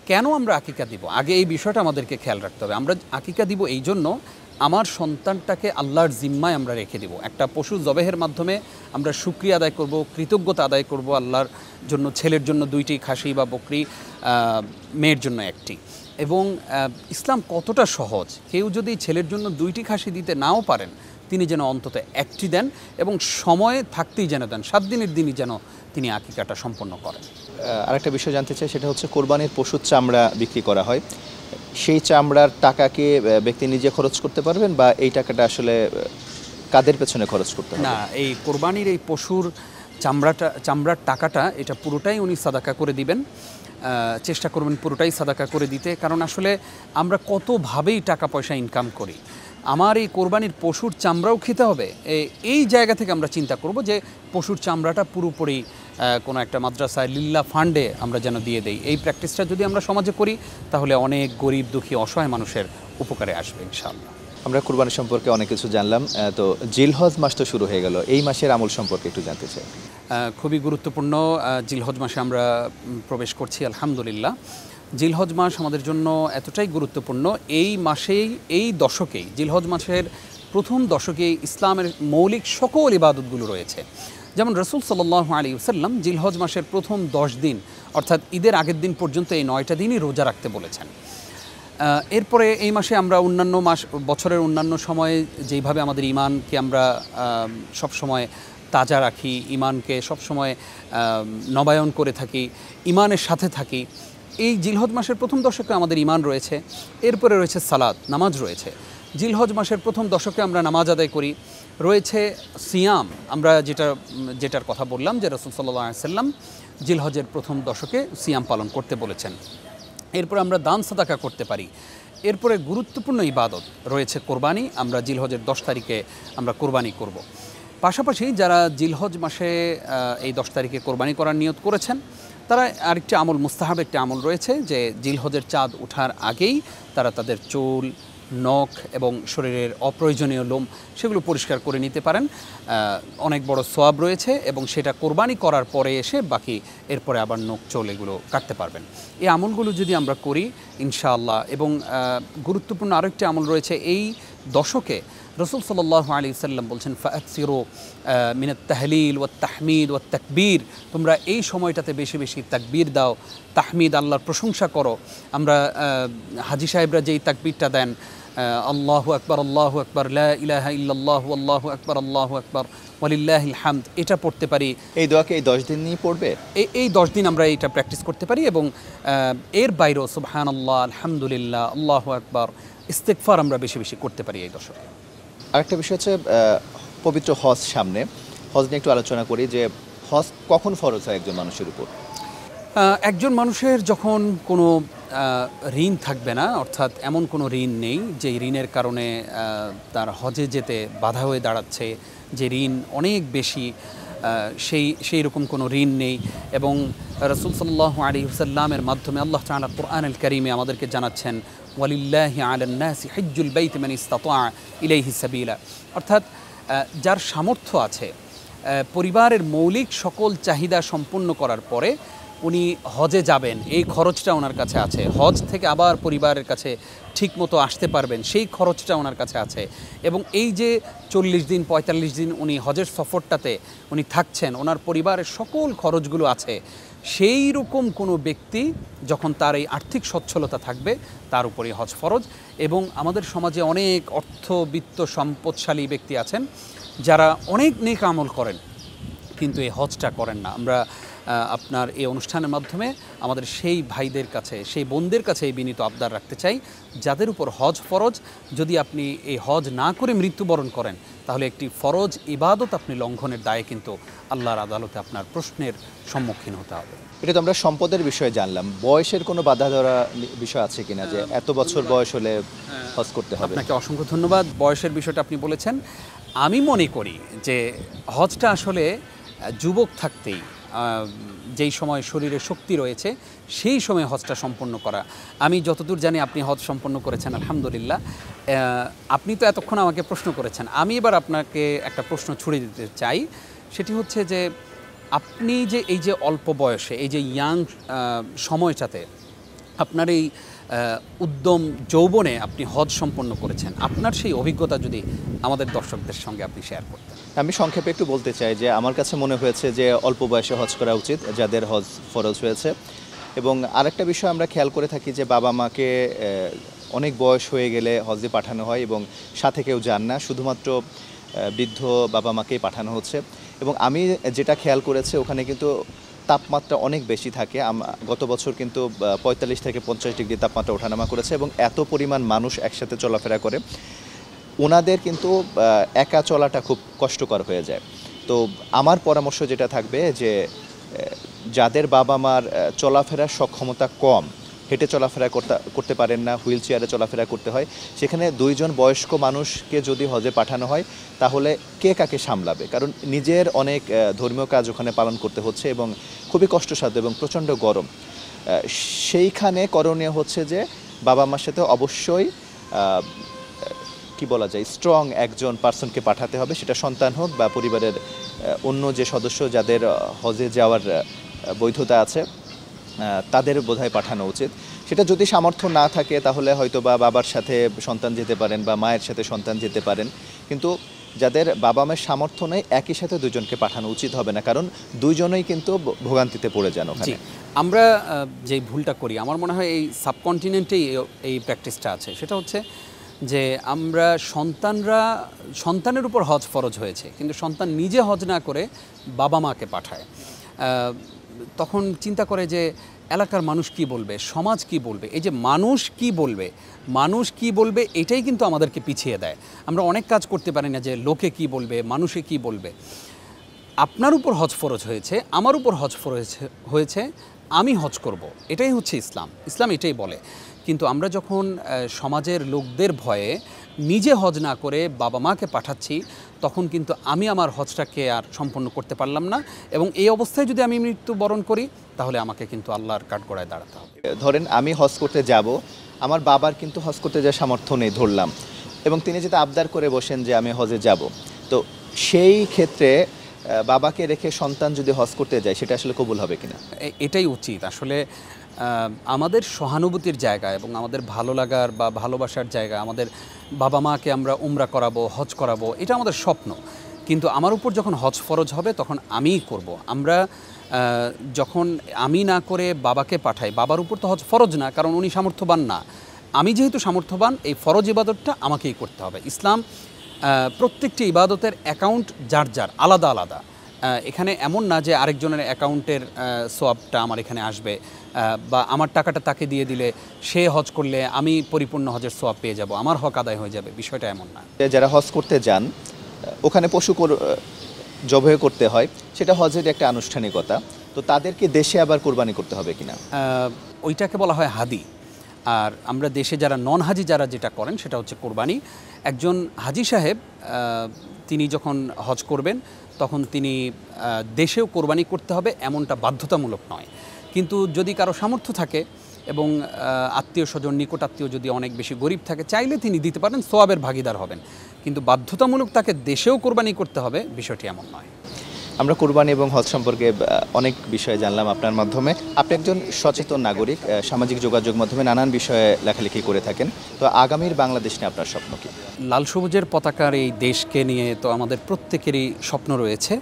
কেন আমরা আকিকা দিব, আগে এই বিষয়টা আমাদেরকে খেয়াল রাখতে হবে। আমরা আকিকা দিব এই জন্য আমার সন্তানটাকে আল্লাহর জিম্মায় আমরা রেখে দিব। একটা পশু জবেহের মাধ্যমে আমরা শুকরিয়া আদায় করব, কৃতজ্ঞতা আদায় করব আল্লাহর জন্য। ছেলের জন্য 2টি খাসি বা বকরি, মেয়ের জন্য 1টি। এবং ইসলাম কতটা সহজ, কেউ যদি ছেলের জন্য 2টি খাসি দিতে নাও পারেন তিনি যেন অন্তত 1টি দেন এবং সময় থাকতেই যেন দেন, 7 দিনের দিনই যেন তিনি আকিকাটা সম্পন্ন করেন। আরেকটা বিষয় জানতে চাই, সেটা হচ্ছে কোরবানির পশুর চামড়া বিক্রি করা হয়, সেই চামড়ার টাকাকে ব্যক্তি নিজে খরচ করতে পারবেন, বা এই টাকাটা আসলে কাদের পেছনে খরচ করতে হবে? না, এই কোরবানির এই পশুর চামড়ার টাকাটা এটা পুরোটাই উনি সাদাকা করে দিবেন। চেষ্টা করবেন পুরোটাই সাদাকা করে দিতে, কারণ আসলে আমরা কতভাবেই টাকা পয়সা ইনকাম করি, আমার এই কোরবানির পশুর চামড়াও খেতে হবে। এই জায়গা থেকে আমরা চিন্তা করব যে পশুর চামড়াটা পুরোপুরি কোনো একটা মাদ্রাসায় লিল্লাহ ফান্ডে আমরা যেন দিয়ে দেই। এই প্র্যাকটিসটা যদি আমরা সমাজে করি তাহলে অনেক গরিব দুঃখী অসহায় মানুষের উপকারে আসবে ইনশাআল্লাহ। আমরা কোরবানি সম্পর্কে অনেক কিছু জানলাম, তো জিলহজ মাস তো শুরু হয়ে গেল, এই মাসের আমল সম্পর্কে একটু জানতে চাই। খুবই গুরুত্বপূর্ণ জিলহজ মাসে আমরা প্রবেশ করছি আলহামদুলিল্লাহ। জিলহজ মাস আমাদের জন্য এতটাই গুরুত্বপূর্ণ, এই মাসেই, এই দশকেই, জিলহজ মাসের প্রথম দশকেই ইসলামের মৌলিক সকল ইবাদতগুলো রয়েছে। যেমন রাসূল সাল্লাল্লাহু আলাইহি ওয়াসাল্লাম জিলহজ মাসের প্রথম 10 দিন অর্থাৎ ঈদের আগের দিন পর্যন্ত এই 9টা দিনই রোজা রাখতে বলেছেন। এরপরে এই মাসে আমরা অন্যান্য মাস, বছরের অন্যান্য সময়ে যেইভাবে আমাদের ঈমানকে আমরা সবসময় তাজা রাখি, ঈমানকে সবসময় নবায়ন করে থাকি, ঈমানের সাথে থাকি, এই জিলহজ মাসের প্রথম দশকে আমাদের ঈমান রয়েছে। এরপরে রয়েছে সালাত, নামাজ রয়েছে। জিলহজ মাসের প্রথম দশকে আমরা নামাজ আদায় করি। রয়েছে সিয়াম, আমরা যেটার কথা বললাম যে রাসূল সাল্লাল্লাহু আলাইহি ওয়াসাল্লাম জিলহজের প্রথম দশকে সিয়াম পালন করতে বলেছেন। এরপরে আমরা দান সাদাকা করতে পারি। এরপরে গুরুত্বপূর্ণ ইবাদত রয়েছে কোরবানি, আমরা জিলহজের 10 তারিখে আমরা কোরবানি করব। পাশাপাশি যারা জিলহজ মাসে এই 10 তারিখে কোরবানি করার নিয়ত করেছেন তারা আরেকটি আমল, মুস্তাহাব একটি আমল রয়েছে যে জিলহজের চাঁদ ওঠার আগেই তারা তাদের চুল, নখ এবং শরীরের অপ্রয়োজনীয় লোম সেগুলো পরিষ্কার করে নিতে পারেন। অনেক বড় সওয়াব রয়েছে এবং সেটা কোরবানি করার পরে এসে বাকি এরপরে আবার নখ চুল এগুলো কাটতে পারবেন। এই আমলগুলো যদি আমরা করি ইনশাআল্লাহ, এবং গুরুত্বপূর্ণ আরেকটি আমল রয়েছে এই দশকে। রসুল সাল্লাল্লাহু আলাইহি ওয়াসাল্লাম বলছেন ফাআকসিরু মিনাত তাহলিল ওয়াত তাহমিদ ওয়াত তাকবীর, তোমরা এই সময়টাতে বেশি বেশি তাকবীর দাও, তাহমিদ আল্লাহর প্রশংসা করো। আমরা হাজী সাহেবরা যেই তাকবীরটা দেন আল্লাহু আকবার লা ইলাহা ইল্লাল্লাহু আল্লাহু আকবার ওয়ালিল্লাহিল হামদ, এটা পড়তে পারি। এই দোয়াকে এই 10 দিনই পড়বে? এই 10 দিন আমরা এটা প্র্যাকটিস করতে পারি, এবং এর বাইরেও সুবহানাল্লাহ, আলহামদুলিল্লাহ, আল্লাহু আকবার, ইস্তিগফার আমরা বেশি বেশি করতে পারি এই দশকে। আরেকটা বিষয় হচ্ছে পবিত্র হজ সামনে, হজ নিয়ে একটু আলোচনা করি যে হজ কখন ফরজ হয় একজন মানুষের উপর? একজন মানুষের যখন কোনো ঋণ থাকবে না, অর্থাৎ এমন কোনো ঋণ নেই যে ঋণের কারণে তার হজে যেতে বাধা হয়ে দাঁড়াচ্ছে, যে ঋণ অনেক বেশি, সেই রকম কোনো ঋণ নেই। এবং রাসূল সাল্লাল্লাহু আলাইহি ওয়াসাল্লামের মাধ্যমে আল্লাহ তাআলা কুরআনুল কারীমে আমাদেরকে জানাচ্ছেন ওয়ালিল্লাহি আলান নাসি হিজ্জুল বাইতি মান ইসতাতা ইলাইহি সাবিলা, অর্থাৎ যার সামর্থ্য আছে পরিবারের মৌলিক সকল চাহিদা সম্পূর্ণ করার পরে উনি হজে যাবেন, এই খরচটা ওনার কাছে আছে। হজ থেকে আবার পরিবারের কাছে ঠিকমতো আসতে পারবেন, সেই খরচটা ওনার কাছে আছে। এবং এই যে 40 দিন 45 দিন উনি হজের সফরটাতে উনি থাকছেন, ওনার পরিবারের সকল খরচগুলো আছে, সেই রকম কোনো ব্যক্তি যখন তার এই আর্থিক সচ্ছলতা থাকবে তার উপরই হজ ফরজ। এবং আমাদের সমাজে অনেক অর্থবিত্ত সম্পদশালী ব্যক্তি আছেন যারা অনেক নেক আমল করেন কিন্তু এই হজটা করেন না। আমরা আপনার এই অনুষ্ঠানের মাধ্যমে আমাদের সেই ভাইদের কাছে, সেই বোনদের কাছে এই বিনীত আবদার রাখতে চাই, যাদের উপর হজ ফরজ, যদি আপনি এই হজ না করে মৃত্যুবরণ করেন তাহলে একটি ফরজ ইবাদত আপনি লঙ্ঘনের দায়ে কিন্তু আল্লাহর আদালতে আপনার প্রশ্নের সম্মুখীন হতে হবে। এটা তো আমরা সম্পদের বিষয়ে জানলাম, বয়সের কোনো বাধা ধরা বিষয় আছে কিনা যে এত বছর বয়স হলে হজ করতে হবে? আপনাকে অসংখ্য ধন্যবাদ। বয়সের বিষয়টা আপনি বলেছেন। আমি মনে করি যে হজটা আসলে যুবক থাকতেই, যেই সময় শরীরে শক্তি রয়েছে সেই সময় হজটা সম্পন্ন করা। আমি যতদূর জানি আপনি হজ সম্পন্ন করেছেন আলহামদুলিল্লাহ। আপনি তো এতক্ষণ আমাকে প্রশ্ন করেছেন, আমি এবার আপনাকে একটা প্রশ্ন ছুড়ে দিতে চাই। সেটি হচ্ছে যে আপনি যে এই যে অল্প বয়সে, এই যে ইয়াং সময়টাতে আপনার এই উদ্যম যৌবনে আপনি হজ সম্পন্ন করেছেন, আপনার সেই অভিজ্ঞতা যদি আমাদের দর্শকদের সঙ্গে আপনি শেয়ার করতেন। আমি সংক্ষেপে একটু বলতে চাই যে আমার কাছে মনে হয়েছে যে অল্প বয়সে হজ করা উচিত যাদের হজ ফরজ হয়েছে। এবং আরেকটা বিষয় আমরা খেয়াল করে থাকি যে বাবা মাকে অনেক বয়স হয়ে গেলে হজে পাঠানো হয় এবং সাথে কেউ যান না, শুধুমাত্র বৃদ্ধ বাবা মাকেই পাঠানো হচ্ছে। এবং আমি যেটা খেয়াল করেছি ওখানে কিন্তু তাপমাত্রা অনেক বেশি থাকে। গত বছর কিন্তু 45 থেকে 50 ডিগ্রি তাপমাত্রা ওঠানামা করেছে এবং এত পরিমাণ মানুষ একসাথে চলাফেরা করে, ওনাদের কিন্তু একা চলাটা খুব কষ্টকর হয়ে যায়। তো আমার পরামর্শ যেটা থাকবে যে যাদের বাবা মার চলাফেরার সক্ষমতা কম, হেঁটে চলাফেরা করতে পারেন না, হুইল চেয়ারে চলাফেরা করতে হয়, সেখানে 2 জন বয়স্ক মানুষকে যদি হজে পাঠানো হয় তাহলে কে কাকে সামলাবে? কারণ নিজের অনেক ধর্মীয় কাজ ওখানে পালন করতে হচ্ছে এবং খুবই কষ্টসাধ্য এবং প্রচণ্ড গরম। সেইখানে করণীয় হচ্ছে যে বাবা মার সাথে অবশ্যই কি বলা যায়, স্ট্রং একজন পার্সনকে পাঠাতে হবে, সেটা সন্তান হোক বা পরিবারের অন্য যে সদস্য যাদের হজে যাওয়ার বৈধতা আছে তাদের বোধহয় পাঠানো উচিত। সেটা যদি সামর্থ্য না থাকে তাহলে হয়তো বা বাবার সাথে সন্তান যেতে পারেন বা মায়ের সাথে সন্তান যেতে পারেন, কিন্তু যাদের বাবা মায়ের সামর্থ্য নেই একই সাথে 2 জনকে পাঠানো উচিত হবে না, কারণ 2 জনই কিন্তু ভোগান্তিতে পড়ে যান ওখানে। আমরা যে ভুলটা করি, আমার মনে হয় এই সাবকন্টিনেন্টেই এই প্র্যাকটিসটা আছে, সেটা হচ্ছে যে আমরা সন্তানের উপর হজ ফরজ হয়েছে কিন্তু সন্তান নিজে হজ না করে বাবা মাকে পাঠায়। তখন চিন্তা করে যে এলাকার মানুষ কি বলবে, সমাজ কি বলবে। এই যে মানুষ কি বলবে এটাই কিন্তু আমাদেরকে পিছিয়ে দেয়। আমরা অনেক কাজ করতে পারি না যে লোকে কি বলবে, মানুষে কি বলবে। আপনার উপর হজ ফরজ হয়েছে, আমার উপর হজ ফরজ হয়েছে, আমি হজ করব, এটাই হচ্ছে ইসলাম। ইসলাম এটাই বলে। কিন্তু আমরা যখন সমাজের লোকদের ভয়ে নিজে হজ না করে বাবা মাকে পাঠাচ্ছি, তখন কিন্তু আমি আমার হজটাকে আর সম্পন্ন করতে পারলাম না, এবং এই অবস্থায় যদি আমি মৃত্যুবরণ করি তাহলে আমাকে কিন্তু আল্লাহর কাঠগড়ায় দাঁড়াতে হবে। ধরেন আমি হজ করতে যাব, আমার বাবার কিন্তু হজ করতে যাওয়ার সামর্থ্য নেই ধরলাম, এবং তিনি যদি আবদার করে বসেন যে আমি হজে যাব, তো সেই ক্ষেত্রে বাবাকে রেখে সন্তান যদি হজ করতে যায় সেটা আসলে কবুল হবে কিনা? এটাই উচিত আসলে। আমাদের সহানুভূতির জায়গা এবং আমাদের ভালো লাগার বা ভালোবাসার জায়গা, আমাদের বাবা মাকে আমরা উমরা করাবো, হজ করাবো, এটা আমাদের স্বপ্ন। কিন্তু আমার উপর যখন হজ ফরজ হবে তখন আমিই করব। আমরা যখন আমি না করে বাবাকে পাঠাই, বাবার উপর তো হজ ফরজ না, কারণ উনি সামর্থ্যবান না। আমি যেহেতু সামর্থ্যবান, এই ফরজ ইবাদতটা আমাকেই করতে হবে। ইসলাম প্রত্যেকটি ইবাদতের অ্যাকাউন্ট যার যার আলাদা আলাদা। এখানে এমন না যে আরেকজনের অ্যাকাউন্টের সোয়াবটা আমার এখানে আসবে, বা আমার টাকাটা তাকে দিয়ে দিলে সে হজ করলে আমি পরিপূর্ণ হজের সোয়াব পেয়ে যাব, আমার হক আদায় হয়ে যাবে, বিষয়টা এমন না। যারা হজ করতে যান ওখানে পশু জবাই করতে হয়, সেটা হজের একটা আনুষ্ঠানিকতা, তো তাদেরকে দেশে আবার কোরবানি করতে হবে কিনা? ওইটাকে বলা হয় হাদি। আর আমরা দেশে যারা নন হাজি যারা যেটা করেন সেটা হচ্ছে কোরবানি। একজন হাজি সাহেব তিনি যখন হজ করবেন তখন তিনি দেশেও কোরবানি করতে হবে এমনটা বাধ্যতামূলক নয়, কিন্তু যদি কারো সামর্থ্য থাকে এবং আত্মীয় স্বজন নিকট আত্মীয় যদি অনেক বেশি গরিব থাকে, চাইলে তিনি দিতে পারেন, সোয়াবের ভাগিদার হবেন। কিন্তু বাধ্যতামূলক তাকে দেশেও কোরবানি করতে হবে, বিষয়টি এমন নয়। আমরা কোরবানি এবং হজ সম্পর্কে অনেক বিষয়ে জানলাম আপনার মাধ্যমে। আপনি একজন সচেতন নাগরিক, সামাজিক যোগাযোগ মাধ্যমে নানান বিষয়ে লেখালেখি করে থাকেন, তো আগামীর বাংলাদেশ নিয়ে আপনার স্বপ্ন কি? লাল সবুজের পতাকার এই দেশকে নিয়ে তো আমাদের প্রত্যেকেরই স্বপ্ন রয়েছে,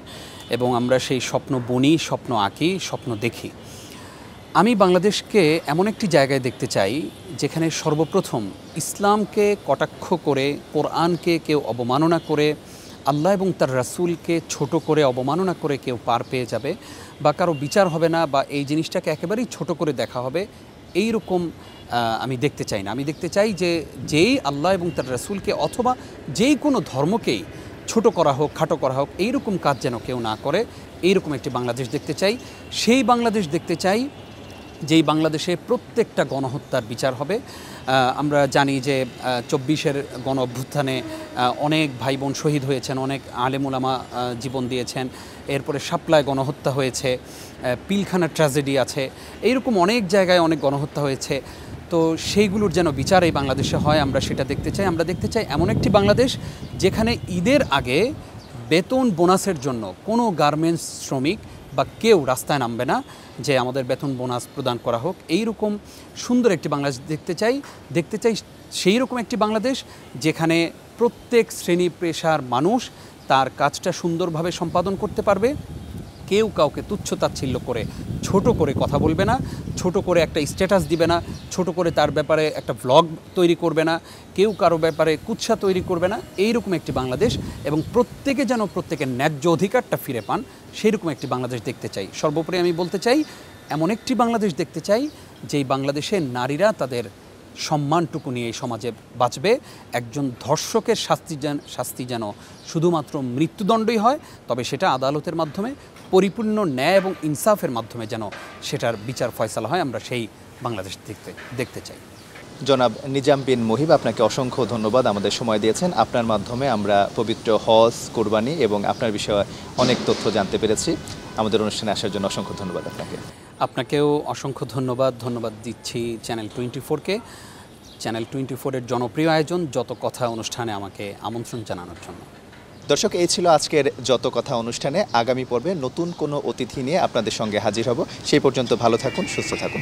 এবং আমরা সেই স্বপ্ন বুনি, স্বপ্ন আঁকি, স্বপ্ন দেখি। আমি বাংলাদেশকে এমন একটি জায়গায় দেখতে চাই যেখানে সর্বপ্রথম ইসলামকে কটাক্ষ করে, কোরআনকে কেউ অবমাননা করে, আল্লাহ এবং তার রাসূলকে ছোট করে অবমাননা করে কেউ পার পেয়ে যাবে, বা কারো বিচার হবে না, বা এই জিনিসটাকে একেবারেই ছোট করে দেখা হবে, এই রকম আমি দেখতে চাই না। আমি দেখতে চাই যে যেই আল্লাহ এবং তার রাসূলকে অথবা যেই কোনো ধর্মকেই ছোট করা হোক, খাটো করা হোক, এইরকম কাজ যেন কেউ না করে, এইরকম একটি বাংলাদেশ দেখতে চাই। সেই বাংলাদেশ দেখতে চাই যেই বাংলাদেশে প্রত্যেকটা গণহত্যার বিচার হবে। আমরা জানি যে ২৪-এর গণ অভ্যুত্থানে অনেক ভাই বোন শহীদ হয়েছেন, অনেক আলেম ওলামা জীবন দিয়েছেন। এরপরে শাপলায় গণহত্যা হয়েছে, পিলখানার ট্র্যাজেডি আছে, এইরকম অনেক জায়গায় অনেক গণহত্যা হয়েছে। তো সেইগুলোর যেন বিচার এই বাংলাদেশে হয়, আমরা সেটা দেখতে চাই। আমরা দেখতে চাই এমন একটি বাংলাদেশ যেখানে ঈদের আগে বেতন বোনাসের জন্য কোনো গার্মেন্টস শ্রমিক বা কেউ রাস্তায় নামবে না যে আমাদের বেতন বোনাস প্রদান করা হোক। এইরকম সুন্দর একটি বাংলাদেশ দেখতে চাই সেই রকম একটি বাংলাদেশ যেখানে প্রত্যেক শ্রেণী পেশার মানুষ তার কাজটা সুন্দরভাবে সম্পাদন করতে পারবে। কেউ কাউকে তুচ্ছ-তাচ্ছিল্য করে ছোট করে কথা বলবে না, ছোট করে একটা স্ট্যাটাস দিবে না, ছোট করে তার ব্যাপারে একটা ভ্লগ তৈরি করবে না, কেউ কারো ব্যাপারে কুৎসা তৈরি করবে না। এইরকম একটি বাংলাদেশ, এবং প্রত্যেকে যেন প্রত্যেকের ন্যায্য অধিকারটা ফিরে পান, সেই রকম একটি বাংলাদেশ দেখতে চাই। সর্বোপরি আমি বলতে চাই এমন একটি বাংলাদেশ দেখতে চাই যেই বাংলাদেশে নারীরা তাদের সম্মানটুকু নিয়ে এই সমাজে বাঁচবে। একজন ধর্ষকের শাস্তি যেন শুধুমাত্র মৃত্যুদণ্ডই হয়, তবে সেটা আদালতের মাধ্যমে পরিপূর্ণ ন্যায় এবং ইনসাফের মাধ্যমে যেন সেটার বিচার ফয়সালা হয়। আমরা সেই বাংলাদেশ দেখতে চাই। জনাব নিজাম বিন মুহিব, আপনাকে অসংখ্য ধন্যবাদ, আমাদের সময় দিয়েছেন। আপনার মাধ্যমে আমরা পবিত্র হজ, কোরবানি এবং আপনার বিষয়ে অনেক তথ্য জানতে পেরেছি। আমাদের অনুষ্ঠানে আসার জন্য অসংখ্য ধন্যবাদ আপনাকে। আপনাকেও অসংখ্য ধন্যবাদ দিচ্ছি চ্যানেল 24-কে, চ্যানেল 24-এর জনপ্রিয় আয়োজন যত কথা অনুষ্ঠানে আমাকে আমন্ত্রণ জানানোর জন্য। দর্শক, এই ছিল আজকের যত কথা অনুষ্ঠানে। আগামী পর্বে নতুন কোনো অতিথি নিয়ে আপনাদের সঙ্গে হাজির হব। সেই পর্যন্ত ভালো থাকুন, সুস্থ থাকুন।